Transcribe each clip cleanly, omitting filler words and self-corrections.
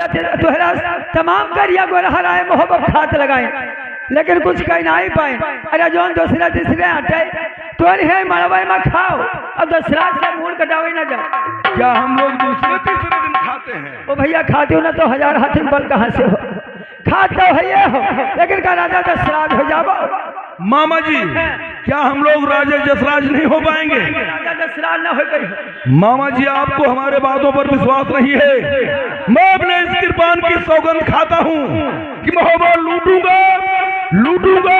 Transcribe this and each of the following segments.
तुहरा तमाम करिया गोरहर आए मोहब्बत खात लगाए, लेकिन कुछ कह नहीं पाए। अरे जोन दूसरा तीसरे हटे तो है मड़वाई में खाओ और दूसरा से मूड कटावे ना जाओ। क्या हम लोग दूसरे तीसरे दिन खाते हैं? ओ भैया खाते हो ना तो हजार हाथी बल कहाँ से हो, खाते हो है ये हो, लेकिन का राजा दशराज हो जाओ। मामा जी, क्या हम लोग राजा जसराज नहीं हो पाएंगे? राजा दशराज ना हो गई। मामा जी, आपको हमारे बातों पर विश्वास नहीं है। मैं अपने इस कृपान की सौगंध खाता हूँ कि मोहब्बत लूटूंगा लूटूंगा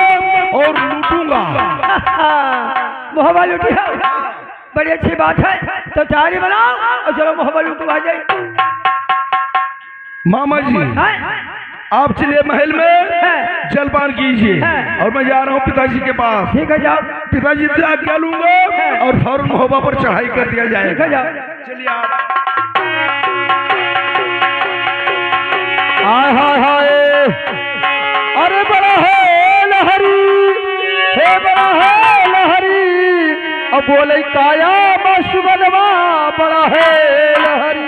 और लूटूंगा। मोहब्बत लूटी है, बड़ी अच्छी बात है। तो चारी बनाओ और चलो मोहब्बत लूटू आ जाए। मामा जी, आप चलिए महल में जलपान कीजिए और मैं जा रहा हूँ पिताजी के पास। ठीक है जाओ। पिताजी से आज्ञा लूंगा और फौरन मोहब्बत पर चढ़ाई कर दिया जाएगा। जाओ। चलिए आप। हाय हाय हाय, अरे बड़ा है लहरी, हे बड़ा है लहरी, अब बोले काया मशुगलवा बड़ा है लहरी।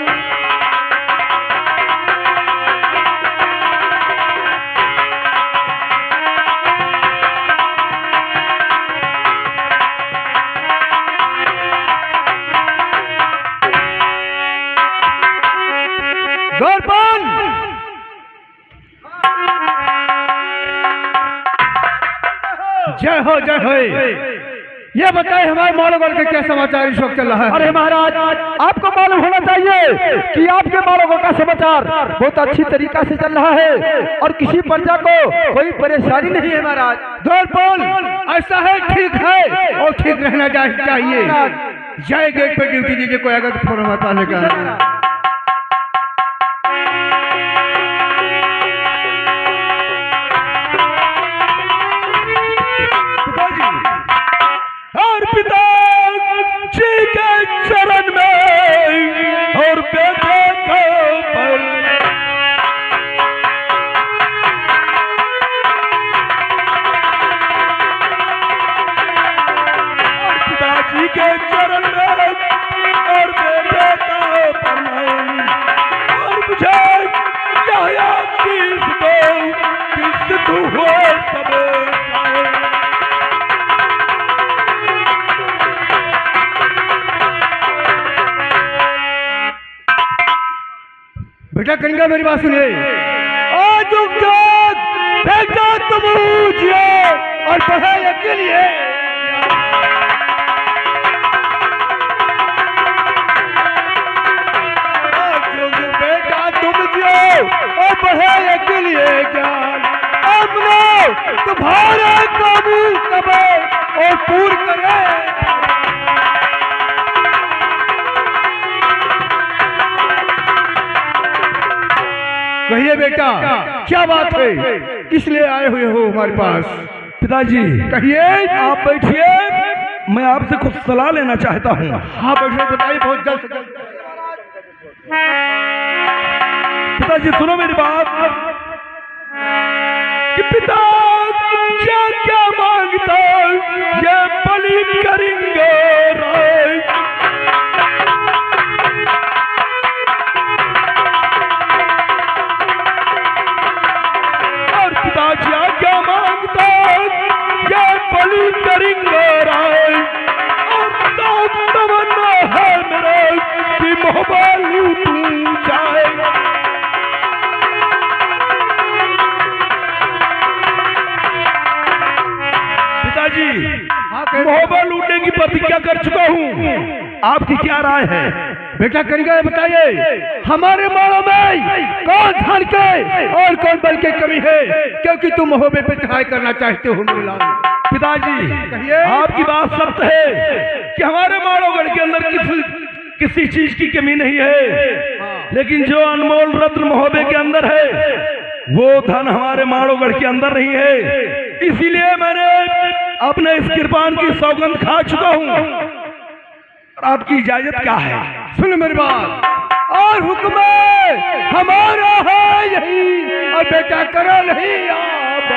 गोरपान जय हो जय हो। ये बताए हमारे मालोगढ़ के क्या समाचार इस वक्त चल रहा है? अरे महाराज, आपको मालूम होना चाहिए कि आपके मालोगढ़ का समाचार बहुत अच्छी तरीका से चल रहा है और किसी प्रजा को कोई परेशानी नहीं है महाराज। गोरपाल, ऐसा है, ठीक है और ठीक रहना चाहिए। जय गेट पे ड्यूटी दीजिए, कोई अगर फोन हमारे लेकर। और पिताजी के चरण में और बेटे को पर और पिताजी के चरण में और बेटे को पर और मुझे क्या चीज दो किस तू हो सब बेटा करेंगे, मेरी बात सुनिए। आज बेटा तुम जियो और पढ़ाई के लिए बेटा तुम जियो और पढ़ाई के लिए ज्ञान अपने तुम्हारे काबू सबे और पूर्ण करे। कहिए बेटा, क्या बात है, किस लिए आए हुए हो हमारे पास? पिताजी, कहिए। आप बैठिए, मैं आपसे कुछ सलाह लेना चाहता हूँ। हाँ बैठिए, बताइए बहुत जल्द से जल्द। पिताजी सुनो मेरी बात कि पिता क्या क्या मांगता ये बलि करेंगे राय। और पिताजी क्या मांगता ये बलि करेंगे राय। और तमन्ना है मेरा कि मोहब्बत लूटूं जाए। पिताजी, मोहब्बत लूटने की प्रतिज्ञा कर चुका हूँ, आपकी क्या राय है? बेटा करेंगे, बताइए हमारे मालों में कौन धन के और कौन बल की कमी है, क्योंकि तुम मोहब्बत पे चढ़ाई करना चाहते हो मेरे लाल। पिताजी, कहिए। आपकी बात सत्य है कि हमारे मालोगढ़ के अंदर किसी चीज की कमी नहीं है, लेकिन जो अनमोल रत्न मोहब्बत के अंदर है वो धन हमारे मालोगढ़ के अंदर नहीं है। इसीलिए मैंने अपने इस कृपान की सौगंध खा चुका हूँ। और आपकी इजाजत क्या है? सुन मेरी बात, और हुक्म हमारा है यही, और बेटा करो नहीं आप।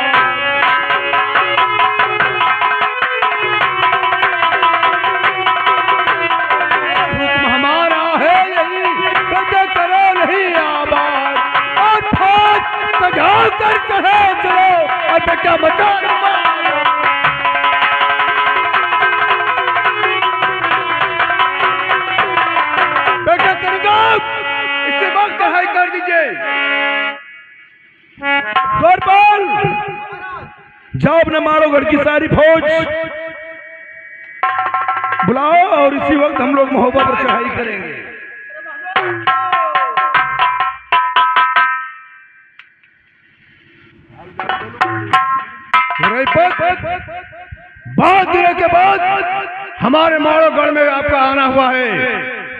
हुक्म हमारा है यही, बेटा करो नहीं आबाद। कर चढ़े चलो और बेटा बचा। बेटा करेगा इसके बाद चढ़ाई कर दीजिए। द्वारपाल, जाओ अपने माड़ोगढ़ की सारी फौज बुलाओ और इसी वक्त हम लोग महोबा पर चढ़ाई करेंगे। बहुत दिनों के बाद हमारे माड़ोगढ़ में आपका आना हुआ है।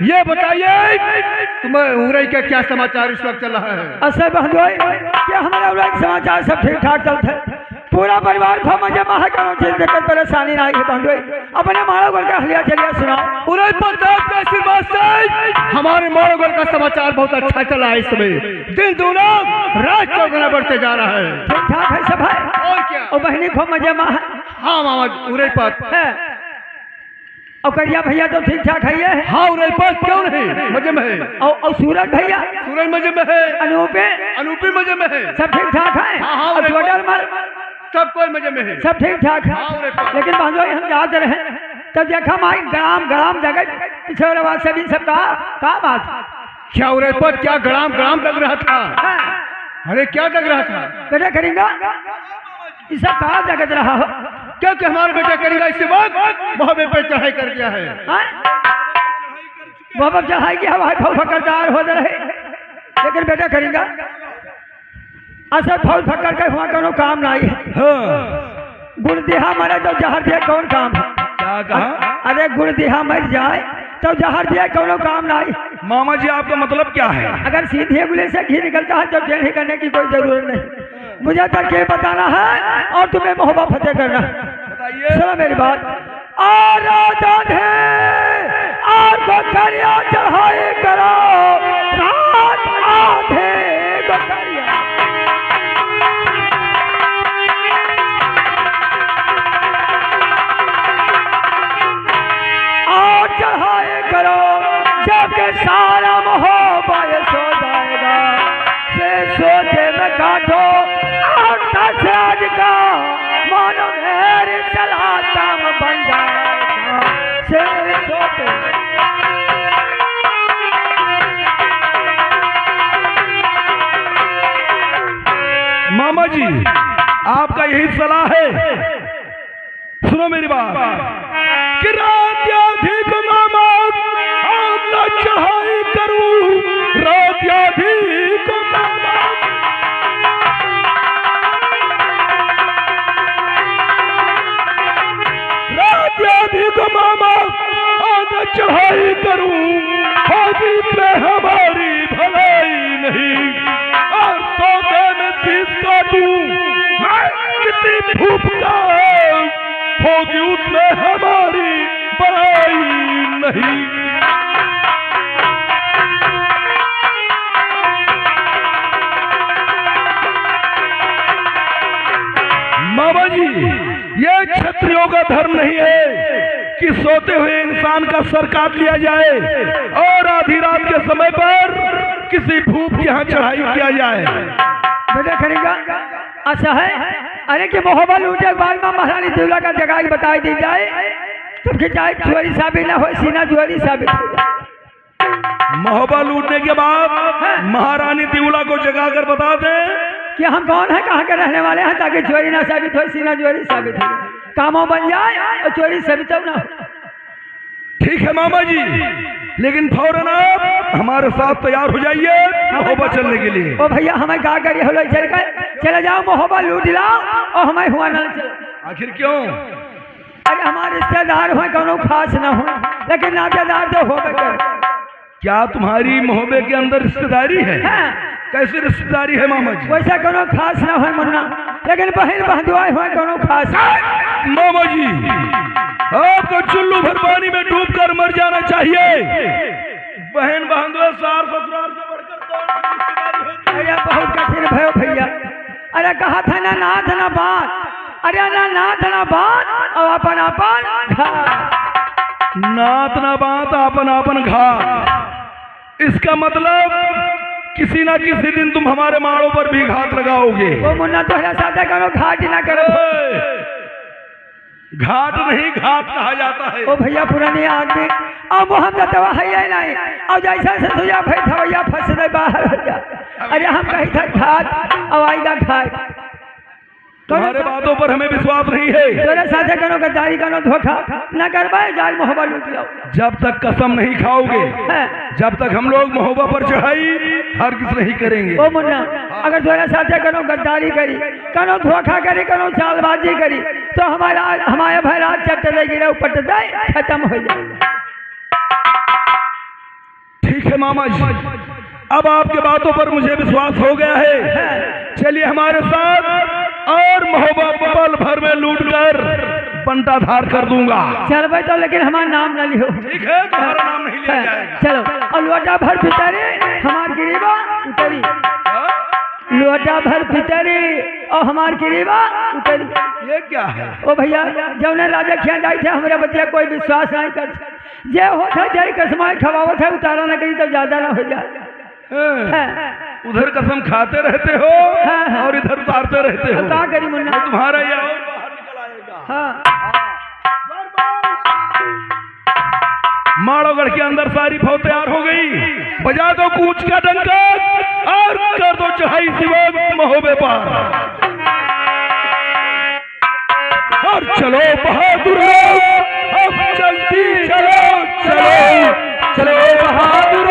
ये बताइए तुम्हें उंगरई का क्या समाचार इस वक्त चल रहा है? असर बहनोई क्या हमारा उड़ाई समाचार सब ठीक ठाक चलते हैं। पूरा परिवार को मजे में है, करो चीज देखकर परेशानी ना आई है बहनोई। अपने माड़ोगढ़ का हलिया चलिया सुनाओ। उड़ई पंचायत के आशीर्वाद से हमारे माड़ोगढ़ का समाचार बहुत अच्छा चला है। इस समय दिन दूना रात चौगुना बढ़ते जा रहा है। ठीक ठाक है सब है और क्या? और बहनी को मजे में है। हाँ मामा उड़ई पर है। और करिया भैया तो ठीक ठाक है ये। हाँ उड़ई पर क्यों नहीं, मजे में है। और सूरज भैया सूरज मजे में है। अनूपे मजे में है। सब ठीक ठाक है। हाँ, हाँ, और टोटल मर सब कोई मजे में है। सब ठीक ठाक है। हाँ, उड़ई लेकिन बहनोई हम जाते रहे तब देखा माई गराम गराम जगह पीछे वाला बात सभी सब कहा बात क्या उड़ई पर क्या गराम गराम लग रहा था? है। अरे क्या लग रहा था? बेटा करेंगा ये सब कहा जगत रहा हो क्योंकि हमारे बेटा करेगा इसी वक्त मोहब्बत पे चढ़ाई कर दिया है। मोहब्बत चढ़ाई की हवा फौज फकरदार हो रहे। लेकिन बेटा करेंगा असर फौज फकर के हुआ कोनो काम नहीं है। हाँ, गुड़ दिहा मरे तो जहर दिया कौन काम है? क्या कहा? अरे गुड़ दिहा मर जाए तो जहर दिया कोनो काम नहीं। मामा जी आपका मतलब क्या है? अगर सीधे गुले से घी निकलता है तो टेढ़ी करने की कोई जरूरत नहीं। मुझे तक ये बताना है और तुम्हें मोहब्बत फतेह करना है। बताइए। सुनो मेरी बात। और राधे और गोकरिया चढ़ाई करो रात आधे गोकरिया। और चढ़ाई करो जबकि सारा मोहब्बत सो जाएगा से सोते में काटो और दस आज का मानो मेरी सलातम बन जाएगा से सोते। मामा जी आपका यही सलाह है। सुनो मेरी बात कि रात अधिक मामा आज न चढ़ाई करूं, रात अधिक मामा रात अधिक मामा आज न चढ़ाई करूं, हाजी में हमारी भलाई नहीं और सौदे में शीश काटूं मैं किसी भूख का होगी उसमें हमारी बड़ाई नहीं। मामा जी ये क्षत्रियों का धर्म नहीं है कि सोते हुए इंसान का सर काट लिया जाए और आधी रात के समय पर किसी भूप के यहाँ चढ़ाई किया जाए। बेटा करेंगा अच्छा है। अरे कि मोहब्बत लूटे के बाद में महारानी देवला का जगह बताई दी जाए तब कि चाहे चोरी साबित न हो सीना चोरी साबित हो। मोहब्बत लूटने के बाद महारानी दिवला को जगा कर बता दें कि हम कौन है कहाँ के रहने वाले हैं ताकि चोरी ना साबित हो सीना चोरी साबित हो कामों बन जाए और चोरी साबित ना हो। ठीक है मामा जी, लेकिन फौरन आप हमारे साथ तैयार हो जाइए मोहब्बत चलने के लिए। ओ भैया हमें क्या करिए हो चल कर चले जाओ मोहब्बत लूट लाओ और हमें हुआ ना चलो। आखिर क्यों? अरे हमारे रिश्तेदार हो कोनो खास ना हो लेकिन नातेदार तो हो कर। क्या तुम्हारी मोहब्बत के अंदर रिश्तेदारी है? कैसी रिश्तेदारी है मामा जी? वैसा कोनो खास ना हो मुन्ना लेकिन बहन बहदुआ हो कोनो खास। मामा जी आपको चुल्लू भर पानी में डूब कर मर जाना चाहिए। बहन बहनों सार ससुराल से बढ़कर भैया बहुत कठिन भयो भैया। अरे कहा था ना नाथ ना बात, अरे ना नाथ ना बात और अपन अपन घाट। नाथ ना बात अपन अपन घाट। इसका मतलब किसी ना किसी दिन तुम हमारे माड़ों पर भी घात लगाओगे। वो मुन्ना तोहरा साथे करो घाट ना करो। घाट नहीं घात कहा जाता है। ओ भैया पुरानी आदमी अब वो हम दवा है नहीं और जैसा से सुजा भाई थवैया फंस दे बाहर हो जा। अरे हम कही था घाट अब आएगा घाट। तुम्हारे बातों पर हमें विश्वास नहीं है। तोरे साथे करो गद्दारी करो धोखा ना करवाए जाल मोहब्बत लूट लो। जब तक कसम नहीं खाओगे जब तक हम लोग मोहब्बत पर चढ़ाई हरगिज़ नहीं करेंगे। ओ मुन्ना अगर तोरे साथे करो गद्दारी करी करो धोखा करी करो चालबाजी करी तो हमारे भाई रात चट देगी रे पट जाए खत्म हो जाए। ठीक है मामा जी, अब आपके बातों पर मुझे विश्वास हो गया है। चलिए हमारे साथ और मोहब्बत पल भर में लूट कर बंटा धार कर दूंगा। चल भाई तो लेकिन हमारा नाम न लियो। ठीक है, तुम्हारा नाम नहीं लिया जाएगा। चलो और लोटा भर पितरी हमार गिरीबा उतरी। लोटा भर पितरी और हमार गिरीबा उतरी। ये क्या है? ओ भैया जौने राजा खिया जाए थे हमारे बच्चे कोई विश्वास नहीं कर जे होता जय कसमाए खवावत है उतारा न करी तो ज्यादा ना हो जाए। उधर कसम खाते रहते हो और इधर उतारते रहते हो। क्या करी मुन्ना तुम्हारा ये और बाहर निकल आएगा। हाँ माड़ोगढ़ के अंदर सारी फौज तैयार हो गई। बजा दो कूच का डंका और कर दो चढ़ाई शिवक महोबे पर। और चलो बहादुर लोग, अब चलती चलो चलो चलो बहादुर।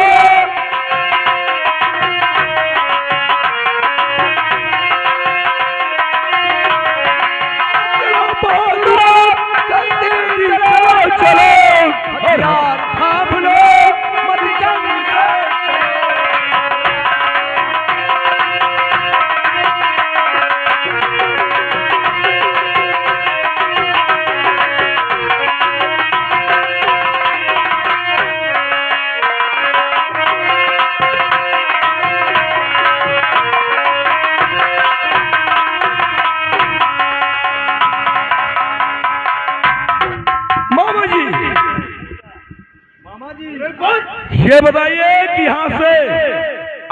ये बताइए कि यहाँ से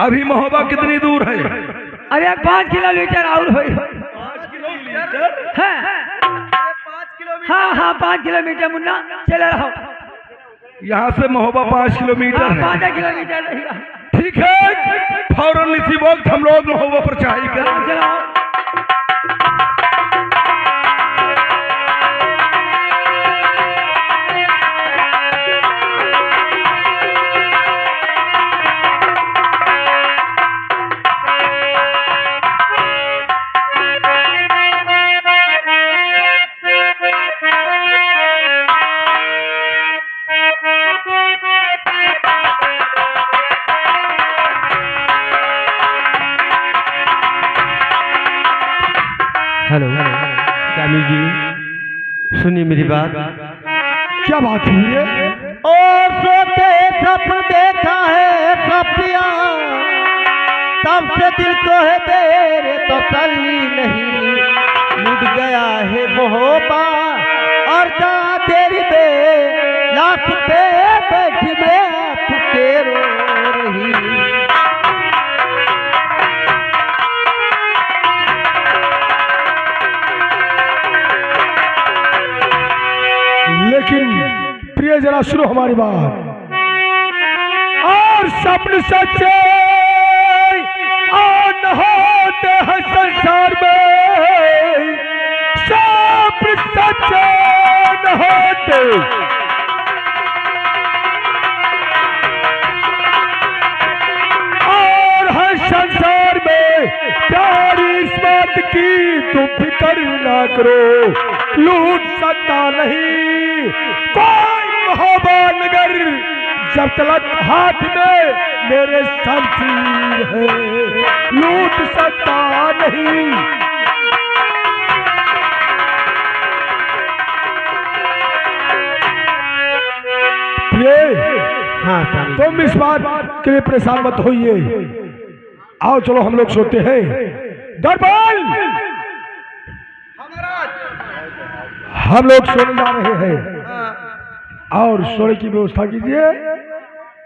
अभी महोबा कितनी दूर है? अरे 5 किलोमीटर और हो। 5 किलोमीटर? हाँ हाँ 5 किलोमीटर मुन्ना चले रहो। यहाँ से महोबा 5 किलोमीटर है। 5 किलोमीटर रहेगा। ठीक है, फौरन इसी वक्त हम लोग महोबा पर चढ़ाई करें। हेलो कामी जी सुनिए मेरी बात। क्या बात हुई है? और सोते सपन देखा है सपिया तब से दिल को है मेरे तो तल्ली नहीं मिट गया है मोहब्बा और जा तेरी बे लाश पे बैठी मैं तुके रो रही। लेकिन प्रिय जरा सुनो हमारी बात। और सपन सच्चे और न होते हैं संसार में, सपन सच्चे न होते। और हर संसार में प्यार इस बात की तुम फिक्र ना करो, लूट सकता नहीं कोई महोबा नगर जब तलक हाथ में मेरे शमशीर है, लूट सकता नहीं। हाँ तुम इस बात के लिए परेशान मत होइए। आओ चलो हम लोग सोते हैं। दरबार हम लोग सोने जा रहे हैं और सोने की व्यवस्था कीजिए।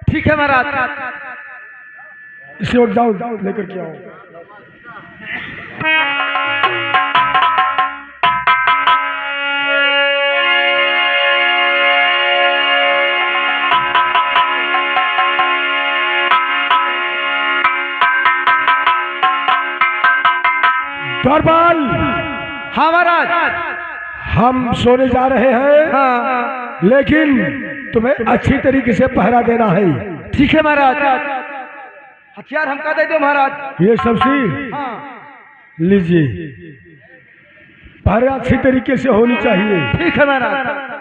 ठीक है महाराज। इसे और जाओ लेकर के आओ। द्वारपाल, हाँ महाराज। हम सोने जा रहे हैं। हाँ लेकिन तुम्हें अच्छी तरीके से पहरा देना है। ठीक है महाराज। हथियार हमका दे दो महाराज। ये सबसी हाँ लीजिए, पहरा अच्छी तरीके से होनी चाहिए। ठीक है महाराज।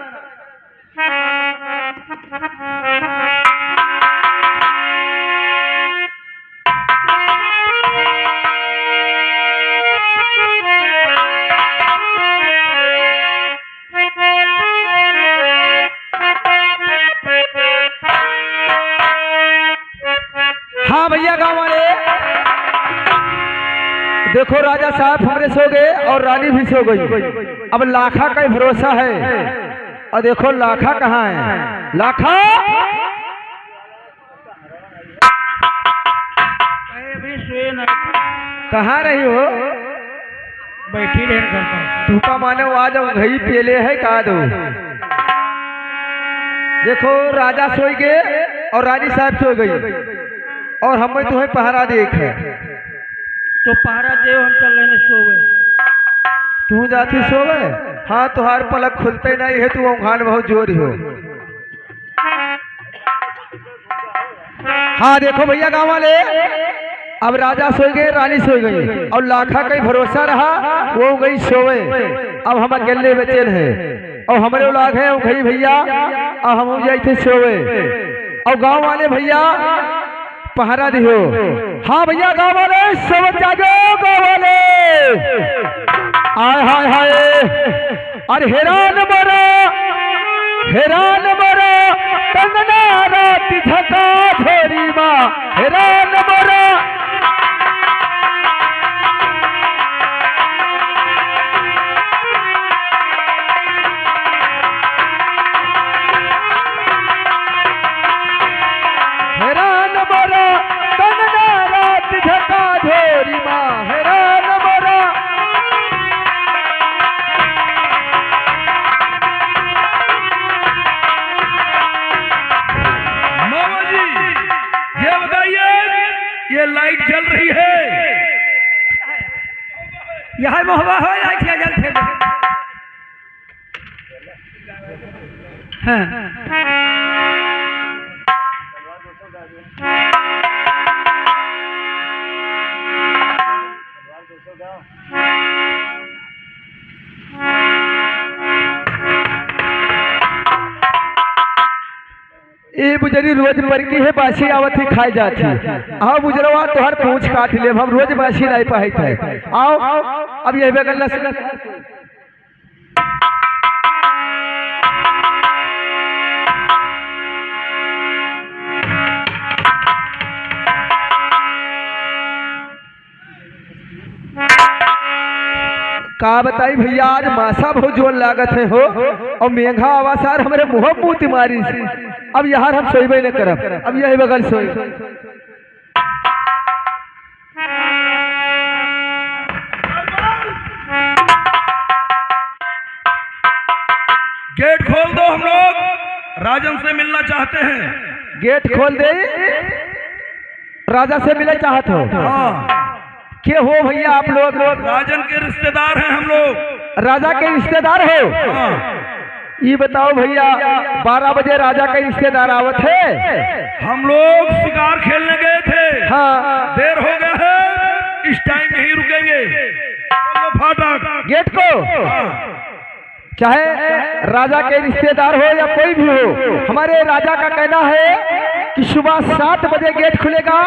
हाँ भैया गांव वाले, देखो राजा साहब हमारे सो गए और रानी भी सो गई। अब लाखा का ही भरोसा है। और देखो लाखा कहाँ है? लाखा अभी सोए ना, कहाँ रही हो? बैठी रहे घर पर। तू का माने आज घई पेले है का दो। देखो राजा सोई गए और रानी साहब सो गई और हमें तुम्हें पहरा देख है। तो पहरा दे, हम चल रहे सोवे। तू जाती सोवे? हाँ तुहार पलक खुलते नहीं है, तू औंघान बहुत जोरी हो। हाँ देखो भैया गाँव वाले, अब राजा सो गए, रानी सो गई और लाखा का ही भरोसा रहा, वो गई सोवे। अब हम अकेले बचे हैं और हमारे लोग हैं गई भैया, और हम जाते सोवे। और गांव वाले भैया पहरा दियो। हाँ भैया गांव वाले सब जागो। गांव वाले आय हाय हाय, अरे हैरान मरा कंगना रात झका छोरी माँ, हैरान मरा। हैरान मरा कंगना रात झका छोरी माँ, हैरान मरा। मामा जी ये बताइए, ये लाइट जल रही है, यह मोहबा हो लाइट या जल थे। हाँ ये बुजरी रोज मर की है, बासी आवत ही खाई जाती। आओ बुजरवा तोहर पूछ काट ले, हम रोज बासी नहीं पाई थे। आओ अब यही बगल से का बताई भैया, आज मासा बहुत जोर लागत है हो और मेघा आवासार हमारे मुँह मुँह तिमारी से। अब यार हम सोईबे न करब, अब यही बगल सोई। गेट खोल दो, हम लोग राजन से मिलना चाहते हैं। गेट खोल दे, राजा से मिले चाहत हो? हाँ के हो भैया आप लोग? राजन के रिश्तेदार हैं हम लोग। राजा के रिश्तेदार हो? हाँ ये बताओ भैया, 12 बजे राजा के रिश्तेदार आवत है। हम लोग शिकार खेलने गए थे। हाँ देर हो गया है, इस टाइम नहीं रुकेंगे। खोलो फाटक गेट को। हाँ। चाहे राजा के रिश्तेदार हो या कोई भी हो, हमारे राजा का कहना है कि सुबह 7 बजे गेट खुलेगा,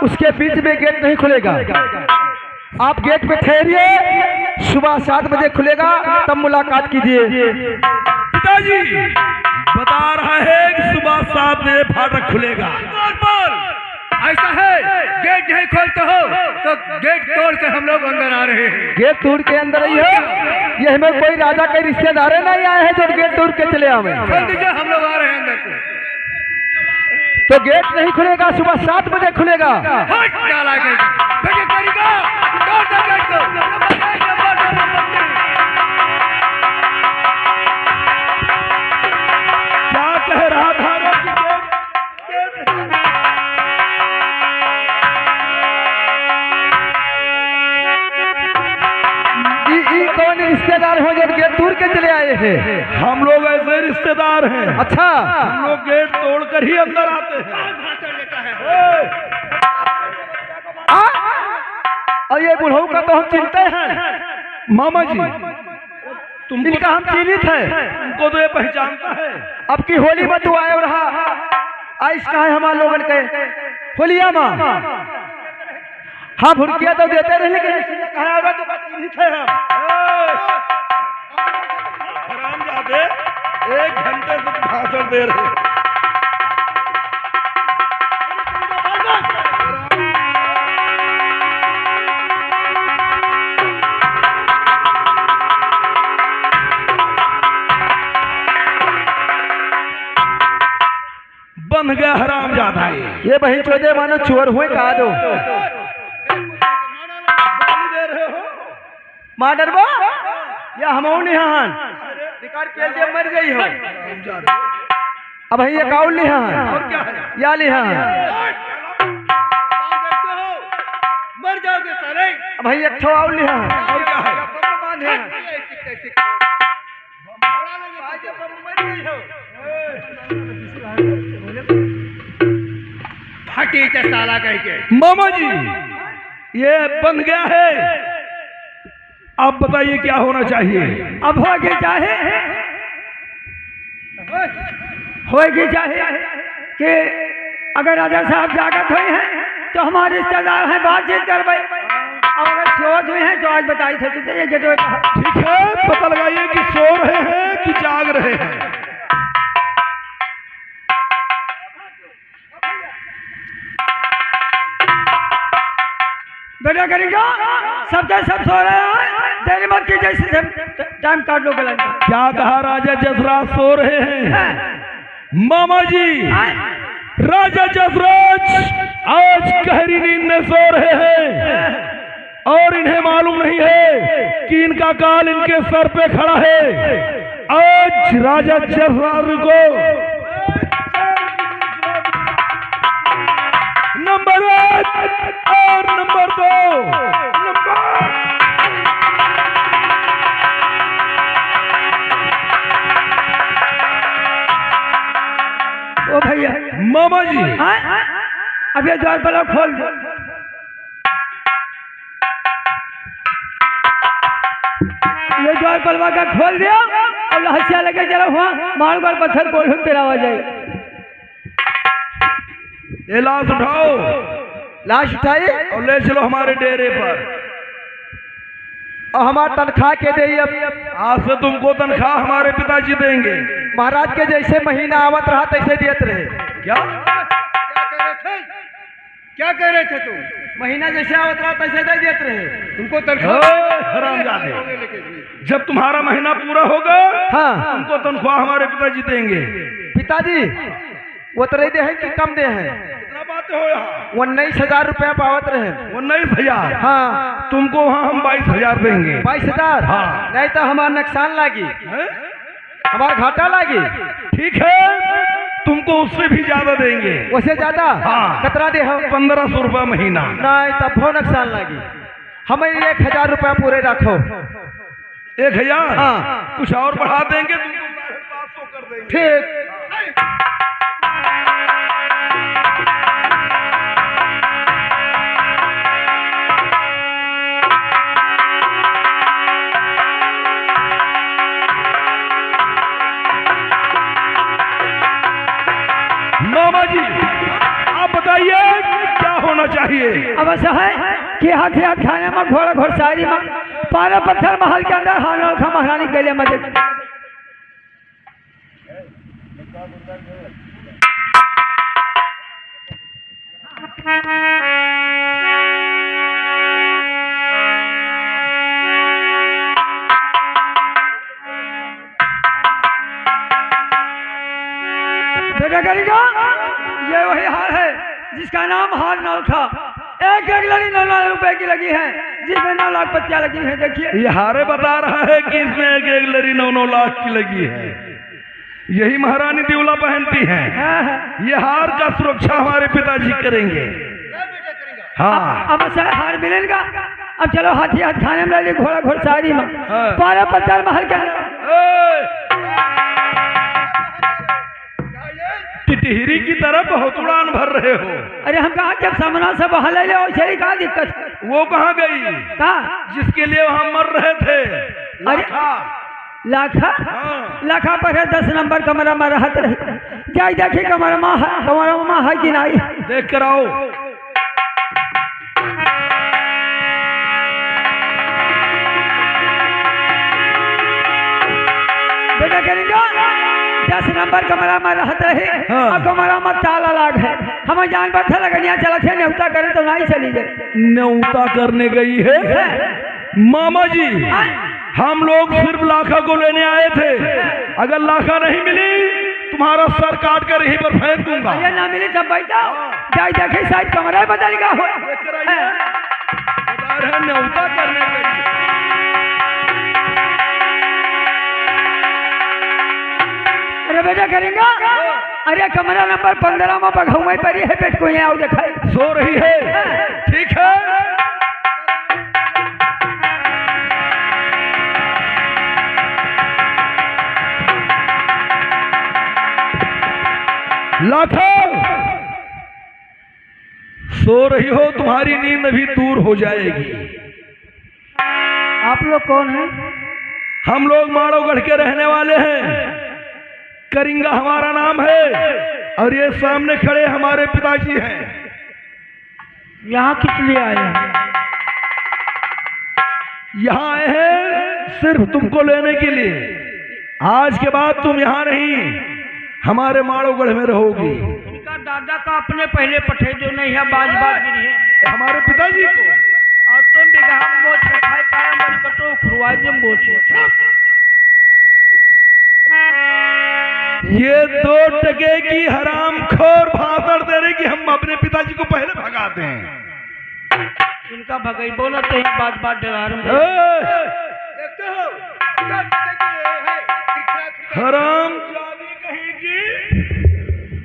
उसके बीच में गेट नहीं खुलेगा। आप गेट पे ठहरिए, सुबह 7 बजे खुलेगा, तब मुलाकात कीजिए। पिताजी बता रहा है कि सुबह 7 बजे फाटक खुलेगा। ऐसा है, गेट नहीं खोलते हो तो गेट तोड़ के हम लोग अंदर आ रहे हैं। गेट तोड़ के अंदर ही हो, ये हमें कोई राजा के रिश्तेदार नहीं आए हैं जो गेट तोड़ के चले आवे। खोल दीजिए, हम लोग आ रहे हैं अंदर को। तो गेट नहीं खुलेगा, सुबह 7 बजे खुलेगा। क्या कह रहा था कौन रिश्तेदार हो जब गेट तोड़ के चले आए हैं? हम लोग ऐसे रिश्तेदार हैं। अच्छा, हम लोग गेट तोड़कर ही अंदर आते हैं। और ये बुढ़ऊ का तो हम चिंता हैं मामा जी, तुमको इनका हम चिन्हित है। तुमको तो ये पहचानता है। अब की होली में तू आए और आइस कहा है हमारे लोगन के होलिया माँ। हाँ भुड़किया तो देते रहे, लेकिन कहा तो चिन्हित है हम। हरामजादे, 1 घंटे से भाषण दे रहे। बन गया हरामजादा ये बही चौदह मानो चोर हुए कहा दो दे रहे हो। माडर बो या हम निहान निकाल के लिए मर गई हो। अब ये काउल निहान और क्या है? या निहान मर जाओगे सारे। अब एक ठो आउल निहान और क्या है? फटी साला कह के। मामा जी, ये बन गया है। आप बताइए क्या होना चाहिए? अब होगी चाहे कि अगर राजा साहब जागत हुए हैं तो हमारे रिश्तेदार हैं, बातचीत कर भाई। और अगर सोच हुए हैं तो आज बताई थे तो ये गेटवे ठीक है, पता लगाइए कि सो रहे हैं कि जाग रहे हैं। बेटा करेगा सब सो रहे हैं, तेरी मत की जैसे टाइम काट लो गला। क्या कहा? राजा जसराज सो रहे हैं। मामा जी, राजा जसराज आज गहरी नींद में सो रहे हैं और इन्हें मालूम नहीं है कि इनका काल इनके सर पे खड़ा है। आज राजा जसराज को नंबर 1 और नंबर 2 ओ भैया मामा जी, अब ये द्वार पर खोल दो। ये द्वार पलवा का खोल दिया और हंसिया लगे चलो हुआ मार कर पत्थर कोल तेरा आ जाए। ये लाश उठाओ, लाश उठाई और ले चलो हमारे डेरे पर। और हमारा तनख्वाह के दे। अब आज से तुमको तनख्वाह हमारे पिताजी देंगे। महाराज के जैसे महीना आवत रहा तैसे दियत रहे। क्या क्या कह रहे थे तुम? महीना जैसे आवत रहा तैसे दे दियत रहे। तुमको हरामजादे, जब तुम्हारा महीना पूरा होगा हाँ तुमको तनख्वाह हमारे पिताजी देंगे। पिताजी वो तो दे है कि कम दे है? कितना बात हो यहाँ? 19,000 रुपया पावत रहे। 19,000? हाँ तुमको वहाँ हम 22,000 देंगे। 22,000? हाँ। नहीं तो हमारा नुकसान लागी, हैं? हमारा घाटा लागी। ठीक है, तुमको उससे भी ज्यादा देंगे। उससे ज्यादा? हाँ। कितना दे हो? 1500 रुपया महीना। नहीं तब हो नुकसान लागी। हमें 1,000 रुपया पूरे रखो। 1,000? हाँ। कुछ और बढ़ा देंगे, तुमको 750 कर देंगे। ठीक। मामा जी, आप बताइए क्या होना चाहिए? अब ऐसा है कि हाथी हाथ खाने में घोड़ा घोड़सारी में पारा पत्थर महल के अंदर हाल खा महारानी गले में देख। बेटा करेगा ये वही जिसका नाम हार नौखा, एक एक लड़ी 9 रुपए की लगी है, जिसमें 9 लाख पत्तियां लगी हैं। देखिए ये हारे बता रहा है कि इसमें एक एक लड़ी 9 लाख की लगी है। यही महारानी दिवला पहनती हैं। हाँ, ये हार का सुरक्षा हमारे पिताजी करेंगे। हाँ, अब सर हार मिलेगा। अब चलो हाथी हाथ खाने में ले घोड़ा घोड़सारी में हाँ। 12 पत्थर महल के अंदर। टिटहिरी की तरह बहुत उड़ान भर रहे हो। अरे हम कहा जब सामना से बाहर ले ले चली कहा दिक्कत है? वो कहाँ गई कहा जिसके लिए वहां मर रहे थे? लाखा। लाखा हाँ। लाखा पर है 10 नंबर कमरा में रहत रही। जाई देखी कमरा माँ है कि नहीं। देख कर आओ। बेटा करेंगे 10 नंबर कमरा में रहत रहे। हाँ। और कमरा में ताला लाग है। हमें जान पर था लगनिया चला थे न्योता करे तो नहीं चली जाए। न्योता करने गई है मामा जी। हम लोग सिर्फ लाखा को लेने आए थे। अगर लाखा नहीं मिली तुम्हारा सर काट कर यहीं पर फेंक दूंगा। ये ना मिली तब बैठा जाई देखे शायद कमरा बदल गया हो। बता रहे न्योता करने गई। अरे बेटा करेंगे अरे कमरा नंबर 15 में बघुआ पर है पेट को यहाँ दिखाई सो रही है। ठीक है लाखा सो रही हो, तुम्हारी नींद अभी दूर हो जाएगी। आप लोग कौन हैं? हम लोग माड़ोगढ़ के रहने वाले हैं। करिंगा हमारा नाम है और ये सामने खड़े हमारे पिताजी हैं। यहाँ किस लिए आए हैं? यहाँ आए हैं सिर्फ तुमको लेने के लिए। आज के बाद तुम यहाँ नहीं हमारे माड़ोगढ़ में रहोगी। इनका दादा का अपने पहले पठे जो नहीं है बाज गिरी है हमारे पिताजी को और तुम बिगहा में बोझ खाए काया मन कटो खुरवाई में बोझ। ये 2 टके की हराम खोर भाषण दे रहे कि हम अपने पिताजी को पहले भगाते हैं। इनका भगई बोला तो बात बात डरा हराम जादी कहेगी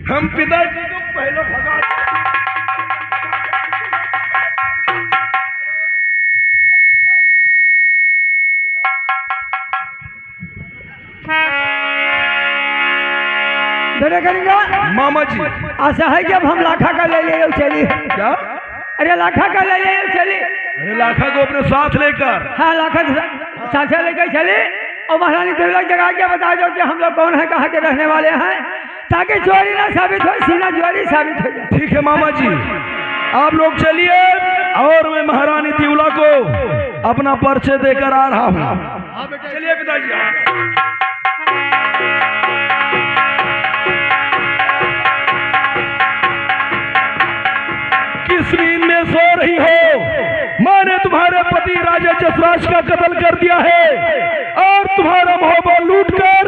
हम पिताजी को पहले भगाते हैं। बेटा करेंगे मामा जी आशा है कि अब हम लाखा का ले ले चली। क्या? अरे लाखा का ले ले चली। अरे लाखा को अपने साथ लेकर। हाँ लाखा साथ लेकर चली और महारानी देवला जगह के बता दो कि हम लोग कौन है कहाँ के रहने वाले हैं ताकि चोरी ना साबित हो सीना चोरी साबित हो जाए। ठीक है मामा जी आप लोग चलिए और मैं महारानी दिवला को अपना परिचय देकर आ रहा हूँ। चलिए पिताजी। किस नींद में सो रही हो? मैंने तुम्हारे पति राजा जसराज का कत्ल कर दिया है और तुम्हारा मोहब्बा लूटकर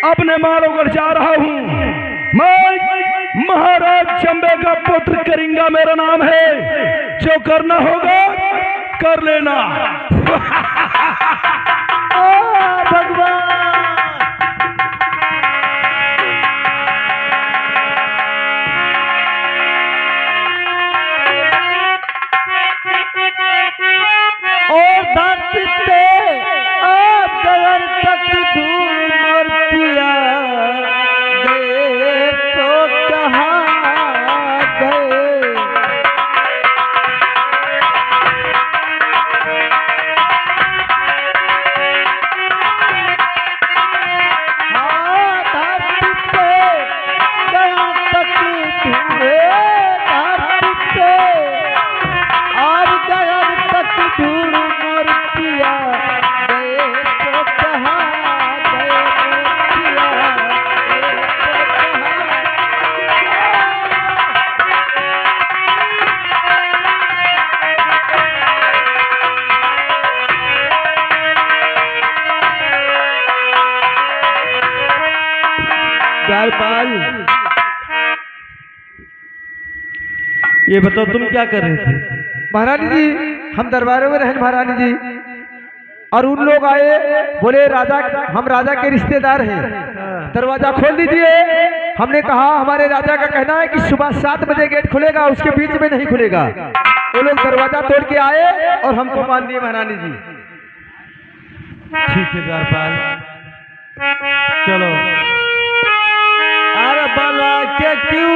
अपने माड़ोगढ़ जा रहा हूँ। मैं महाराज चंबे का पुत्र करिंगा मेरा नाम है। जो करना होगा कर लेना। भगवान और धरती पे आप गगन तक धूल और पिया गए तो कहाँ गए। हाँ धरती पे गगन तक धूल धरती पे और गगन तक धूल और पिया गए तो कहाँ गए पिया गए तो कहाँ। ये बताओ तुम क्या कर रहे थे? महारानी जी हम दरबारों में रहें महारानी जी, और उन लोग आए बोले राजा, हम राजा के रिश्तेदार हैं, दरवाजा खोल दीजिए। हमने कहा हमारे राजा का कहना है कि सुबह 7 बजे गेट खुलेगा, उसके बीच में नहीं खुलेगा। वो लोग दरवाजा तोड़ के आए और हमको मान दिए महारानी जी। ठीक है द्वारपाल, चलो। अरे बाला के क्यों